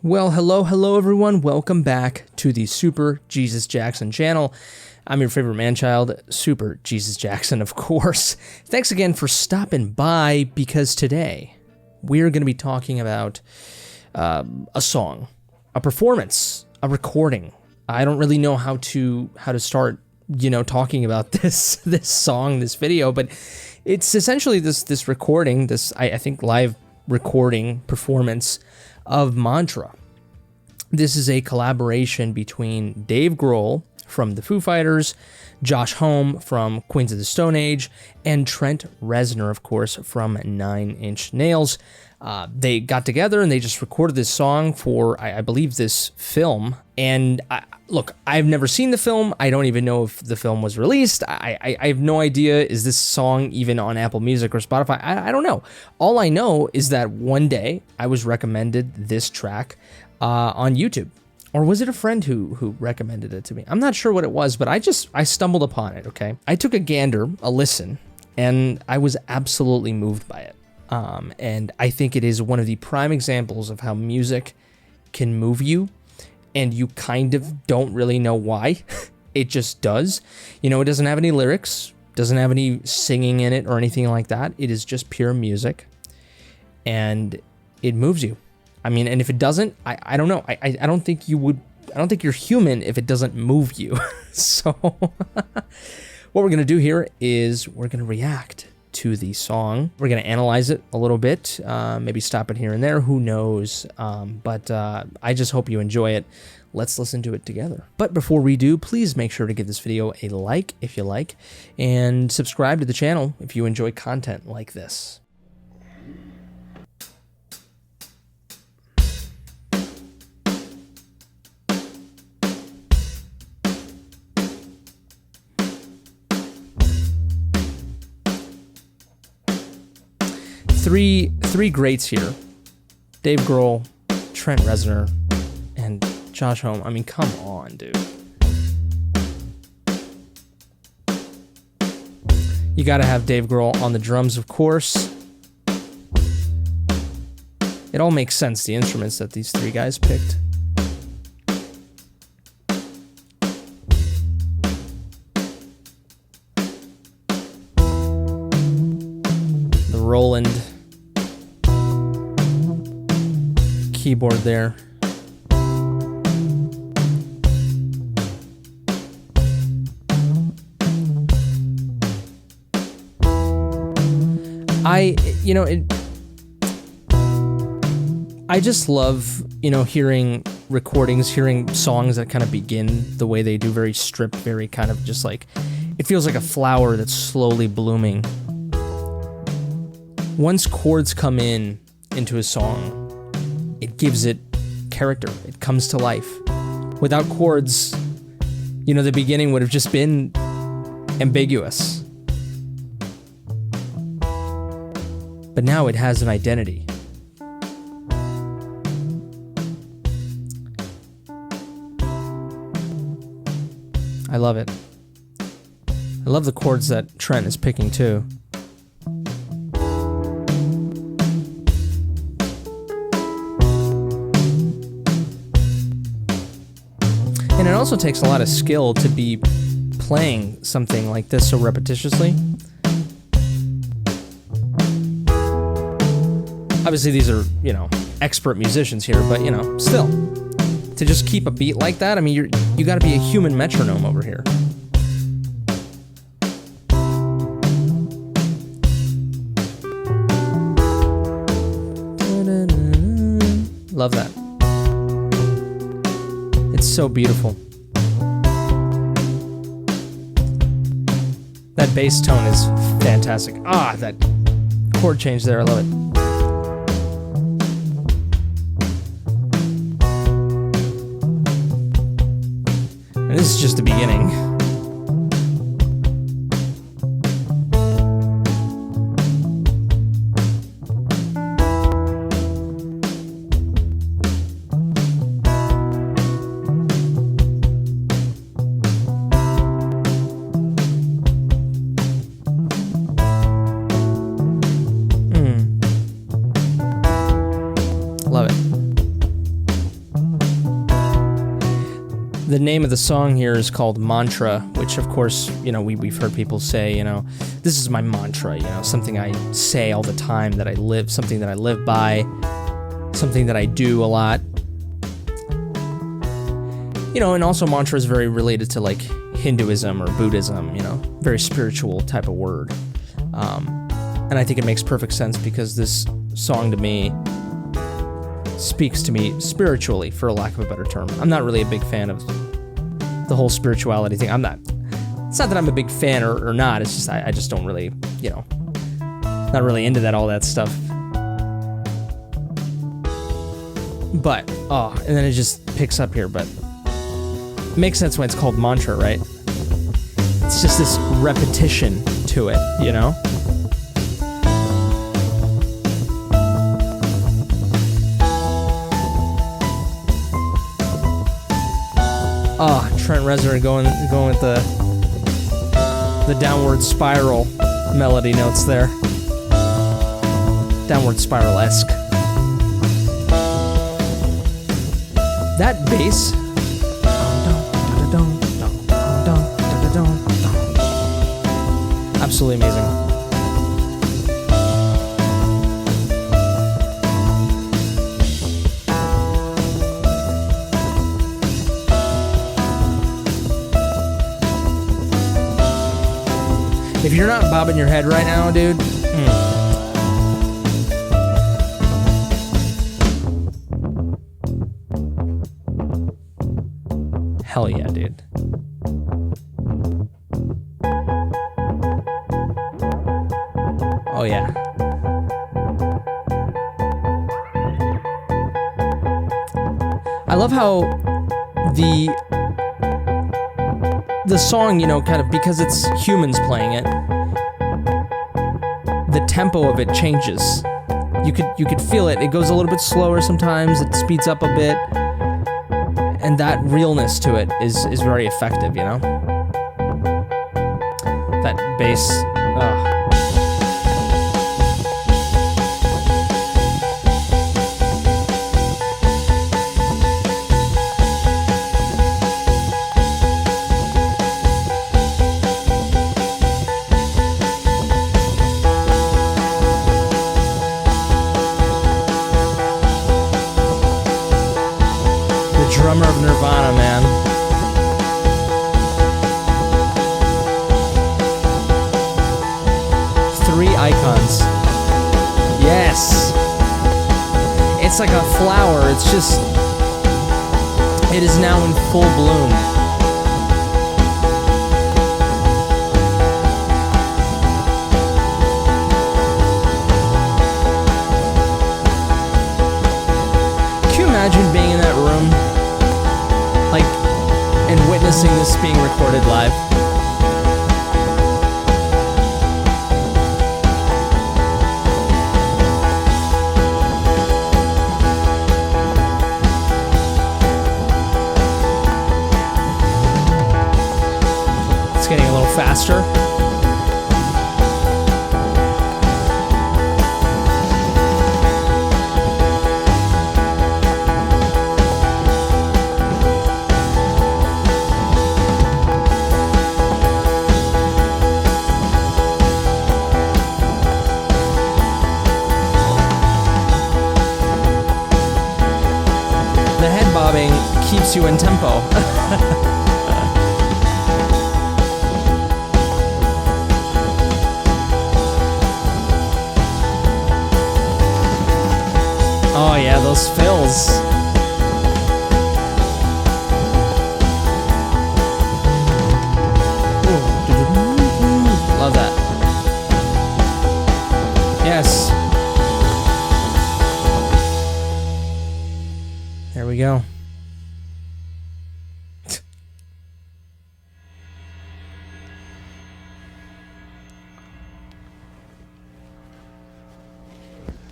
Well, hello everyone. Welcome back to the Super Jesus Jackson channel. I'm your favorite man-child, Super Jesus Jackson, of course. Thanks again for stopping by, because today we're going to be talking about a song, a performance, a recording. I don't really know how to start, talking about this song, this video, but it's essentially this recording, I think live recording performance of Mantra. This is a collaboration between Dave Grohl from the Foo Fighters, Josh Homme from Queens of the Stone Age, and Trent Reznor, of course, from 9 Inch Nails. They got together and they just recorded this song for, I believe, this film. And look, I've never seen the film. I don't even know if the film was released. I have no idea. Is this song even on Apple Music or Spotify? I don't know. All I know is that one day I was recommended this track on YouTube. Or was it a friend who recommended it to me? I'm not sure what it was, but I stumbled upon it, okay? I took a gander, a listen, and I was absolutely moved by it. And I think it is one of the prime examples of how music can move you, and you kind of don't really know why. It just does. It doesn't have any lyrics, doesn't have any singing in it or anything like that. It is just pure music, and it moves you. I mean, and if it doesn't, I don't know. I don't think you would. I don't think you're human if it doesn't move you. So what we're going to do here is we're going to react to the song. We're going to analyze it a little bit, maybe stop it here and there. Who knows? But I just hope you enjoy it. Let's listen to it together. But before we do, please make sure to give this video a like if you like, and subscribe to the channel if you enjoy content like this. Three greats here: Dave Grohl, Trent Reznor, and Josh Homme. I mean, come on, dude. You gotta have Dave Grohl on the drums, of course. It all makes sense, the instruments that these three guys picked. The Roland keyboard there. I just love, hearing recordings, hearing songs that kind of begin the way they do, very stripped, very kind of just like, it feels like a flower that's slowly blooming. Once chords come into a song, it gives it character. It comes to life. Without chords, the beginning would have just been ambiguous. But now it has an identity. I love it. I love the chords that Trent is picking too. And it also takes a lot of skill to be playing something like this so repetitiously. Obviously, these are, expert musicians here, but, still, to just keep a beat like that, I mean, you got to be a human metronome over here. Love that. It's so beautiful. That bass tone is fantastic. That chord change there, I love it. And this is just the beginning. Love it. The name of the song here is called Mantra, which of course, we've heard people say, this is my mantra, something I say all the time that I live, something that I live by, something that I do a lot. And also mantra is very related to like Hinduism or Buddhism, very spiritual type of word. And I think it makes perfect sense because this song to me speaks to me spiritually, for lack of a better term. I'm not really a big fan of the whole spirituality thing. It's not that I'm a big fan or not, it's just I just don't really, not really into all that stuff. But, and then it just picks up here, but it makes sense when it's called mantra, right? It's just this repetition to it, Trent Reznor going with the downward spiral melody notes there. Downward spiral-esque. That bass. Absolutely amazing. If you're not bobbing your head right now, dude, hell yeah, dude. Oh yeah. I love how the song, kind of, because it's humans playing it, the tempo of it changes. You could feel it. It goes a little bit slower sometimes, it speeds up a bit, and that realness to it is very effective, That bass, drummer of Nirvana, man. Three icons. Yes. It's like a flower. It is now in full bloom. Can you imagine being in that room? And witnessing this being recorded live. It's getting a little faster. The head bobbing keeps you in tempo. Oh yeah, those fills. Love that. Yes. There we go.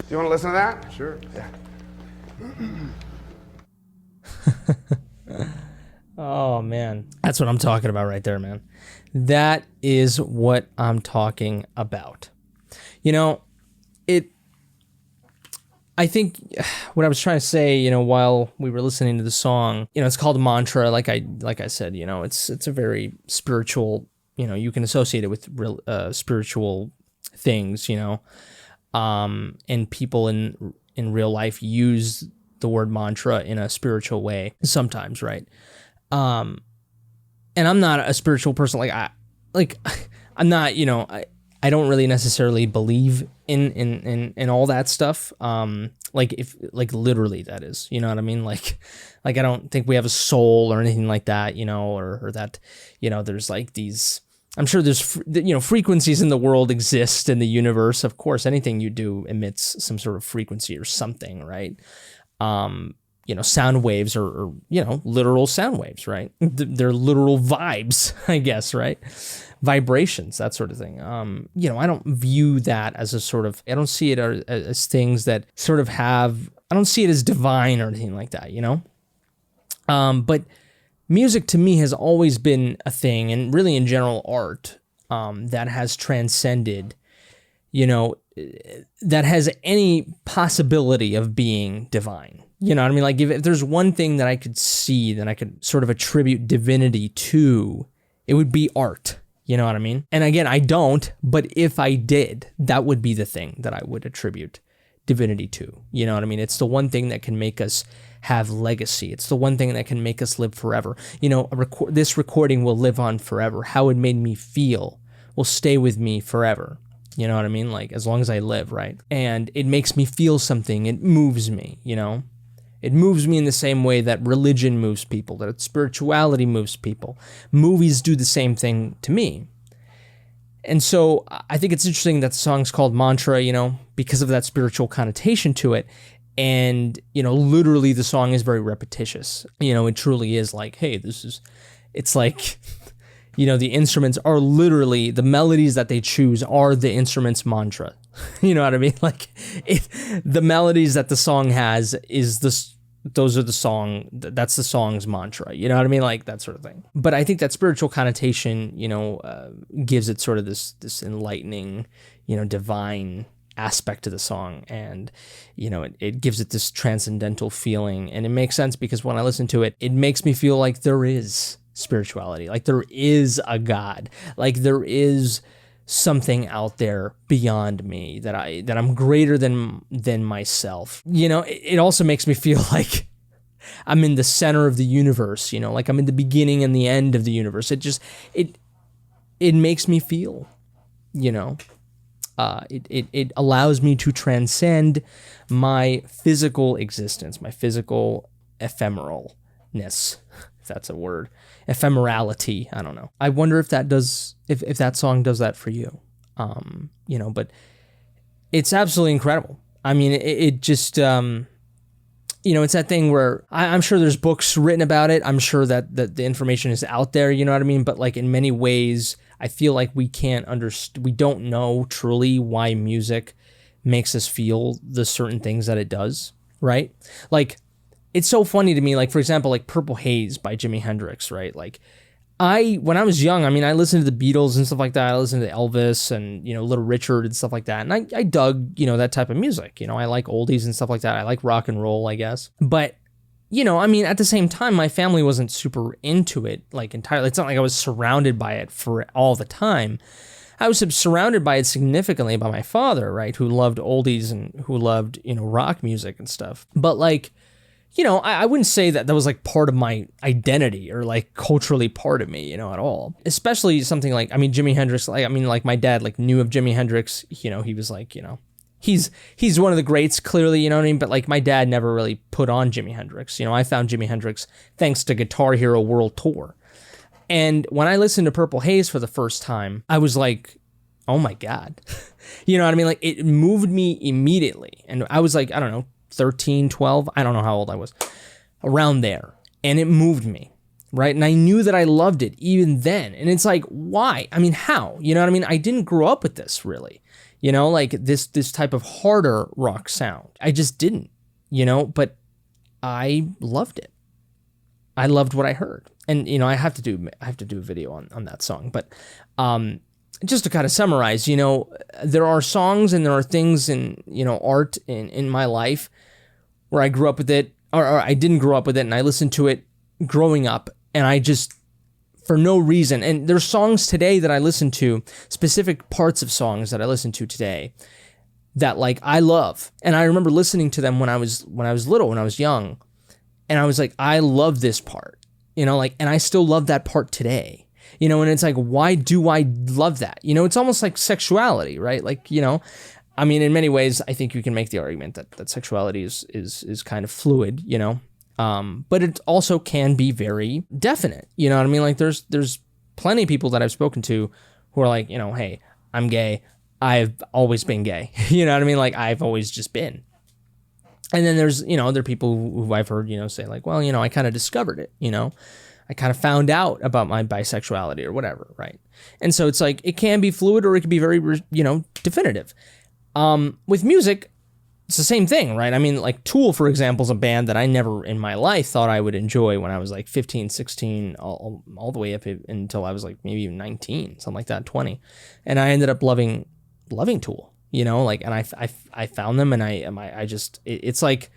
Do you want to listen to that? Sure. Yeah. Oh, man. That's what I'm talking about right there, man. That is what I'm talking about. I think what I was trying to say, while we were listening to the song, it's called a mantra. Like I said, it's a very spiritual, you can associate it with real spiritual things, and people in real life use the word mantra in a spiritual way sometimes, right? And I'm not a spiritual person. I'm not, I don't really necessarily believe in all that stuff. Literally that is, you know what I mean? Like I don't think we have a soul or anything like that, or that, there's like these, I'm sure there's, frequencies in the world exist in the universe. Of course, anything you do emits some sort of frequency or something, right? Sound waves or literal sound waves, right? They're literal vibes, I guess, right? Vibrations, that sort of thing. I don't view that as a sort of, I don't see it as things that sort of have, I don't see it as divine or anything like that, But music to me has always been a thing, and really in general art, that has transcended, that has any possibility of being divine. You know what I mean? Like if there's one thing that I could see, that I could sort of attribute divinity to, it would be art. You know what I mean? And again, I don't, but if I did, that would be the thing that I would attribute divinity to. You know what I mean? It's the one thing that can make us have legacy. It's the one thing that can make us live forever. This recording will live on forever. How it made me feel will stay with me forever. You know what I mean? Like as long as I live, right? And it makes me feel something. It moves me, It moves me in the same way that religion moves people, that spirituality moves people. Movies do the same thing to me. And so I think it's interesting that the song's called Mantra, because of that spiritual connotation to it. And, literally the song is very repetitious. It truly is like, hey, it's like, the instruments are literally, the melodies that they choose are the instrument's mantra. You know what I mean? Like the melodies that the song has is those are the song, that's the song's mantra. You know what I mean? Like that sort of thing. But I think that spiritual connotation, gives it sort of this enlightening, divine aspect to the song. And, it gives it this transcendental feeling. And it makes sense because when I listen to it, it makes me feel like there is spirituality, like there is a God, like there is something out there beyond me, that I'm greater than myself. It also makes me feel like I'm in the center of the universe, like I'm in the beginning and the end of the universe. It makes me feel, it allows me to transcend my physical existence, my physical ephemeralness, if that's a word. Ephemerality, I don't know. I wonder if that does, if that song does that for you. But it's absolutely incredible. I mean, it just, it's that thing where I'm sure there's books written about it. I'm sure that the information is out there, you know what I mean? But like in many ways, I feel like we don't know truly why music makes us feel the certain things that it does, right? Like, it's so funny to me, like, for example, like Purple Haze by Jimi Hendrix, right? Like, when I was young, I listened to the Beatles and stuff like that. I listened to Elvis and, Little Richard and stuff like that. And I dug, that type of music. I like oldies and stuff like that. I like rock and roll, I guess. But, at the same time, my family wasn't super into it, like, entirely. It's not like I was surrounded by it for all the time. I was surrounded by it significantly by my father, right? Who loved oldies and who loved, rock music and stuff. But, like, I wouldn't say that was like part of my identity or like culturally part of me, at all. Especially something like, Jimi Hendrix, like my dad like knew of Jimi Hendrix, he was like, he's one of the greats clearly, you know what I mean? But like my dad never really put on Jimi Hendrix. I found Jimi Hendrix thanks to Guitar Hero World Tour. And when I listened to Purple Haze for the first time, I was like, oh my God, you know what I mean? Like it moved me immediately. And I was like, I don't know, 13, 12, I don't know how old I was, around there. And it moved me, right? And I knew that I loved it even then. And it's like, why? How? You know what I mean? I didn't grow up with this really, like this type of harder rock sound. I just didn't, but I loved it. I loved what I heard. And, I have to do a video on that song. But just to kind of summarize, there are songs and there are things in, art in my life where I grew up with it, or I didn't grow up with it, and I listened to it growing up, and I just, for no reason, and there's songs today that I listen to, specific parts of songs that I listen to today, that like I love, and I remember listening to them when I was little, when I was young, and I was like, I love this part, and I still love that part today. And it's like, why do I love that? It's almost like sexuality, right? Like, I mean, in many ways, I think you can make the argument that sexuality is kind of fluid, but it also can be very definite. You know what I mean? Like there's plenty of people that I've spoken to who are like, hey, I'm gay. I've always been gay. You know what I mean? Like I've always just been. And then there's, other people who I've heard, say like, well, I kind of discovered it, I kind of found out about my bisexuality or whatever, right? And so it's like, it can be fluid or it can be very, definitive. With music, it's the same thing, right? I mean, like Tool, for example, is a band that I never in my life thought I would enjoy when I was like 15, 16, all the way up until I was like maybe even 19, something like that, 20. And I ended up loving Tool, and I found them and I just, it's like,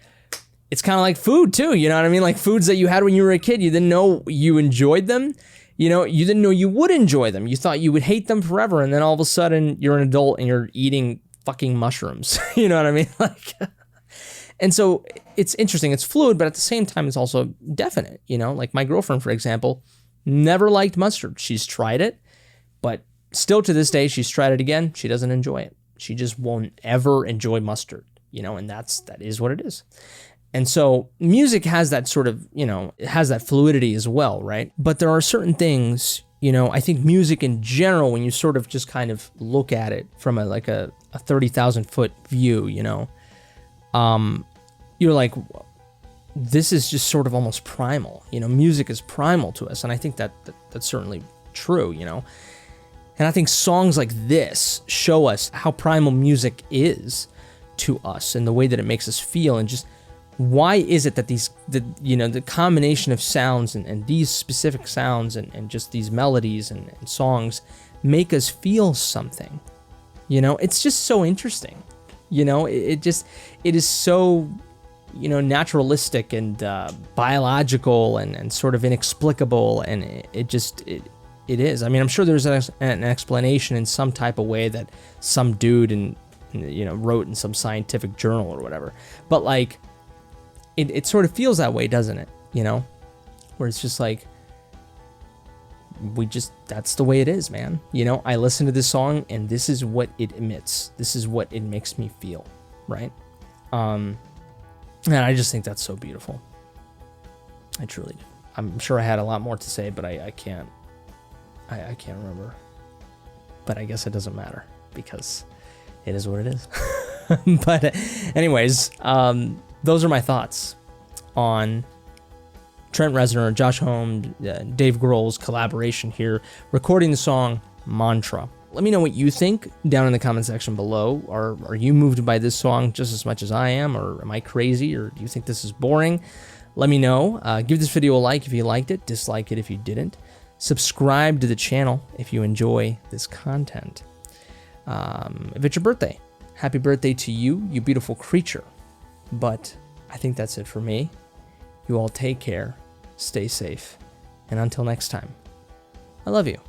it's kind of like food too, you know what I mean? Like foods that you had when you were a kid, you didn't know you enjoyed them. You didn't know you would enjoy them. You thought you would hate them forever. And then all of a sudden you're an adult and you're eating fucking mushrooms. You know what I mean? Like, and so it's interesting. It's fluid, but at the same time, it's also definite, like my girlfriend, for example, never liked mustard. She's tried it, but still to this day, she's tried it again. She doesn't enjoy it. She just won't ever enjoy mustard, and that is what it is. And so music has that sort of, it has that fluidity as well, right? But there are certain things, I think music in general, when you sort of just kind of look at it from a 30,000 foot view, you're like, this is just sort of almost primal. Music is primal to us. And I think that's certainly true, And I think songs like this show us how primal music is to us and the way that it makes us feel, and just why is it that the combination of sounds and these specific sounds and just these melodies and songs make us feel something. It's just so interesting. It is so, naturalistic and biological and sort of inexplicable, and it is. I mean, I'm sure there's an explanation in some type of way that some dude wrote in some scientific journal or whatever. But like, it sort of feels that way, doesn't it? Where it's just like, that's the way it is, man. I listen to this song and this is what it emits. This is what it makes me feel, right? And I just think that's so beautiful. I truly do. I'm sure I had a lot more to say, but I can't remember. But I guess it doesn't matter because it is what it is. But anyways, those are my thoughts on Trent Reznor, Josh Homme, Dave Grohl's collaboration here, recording the song Mantra. Let me know what you think down in the comment section below. Are you moved by this song just as much as I am, or am I crazy, or do you think this is boring? Let me know. Give this video a like if you liked it, dislike it if you didn't. Subscribe to the channel if you enjoy this content. If it's your birthday, happy birthday to you, you beautiful creature. But I think that's it for me. You all take care, stay safe, and until next time, I love you.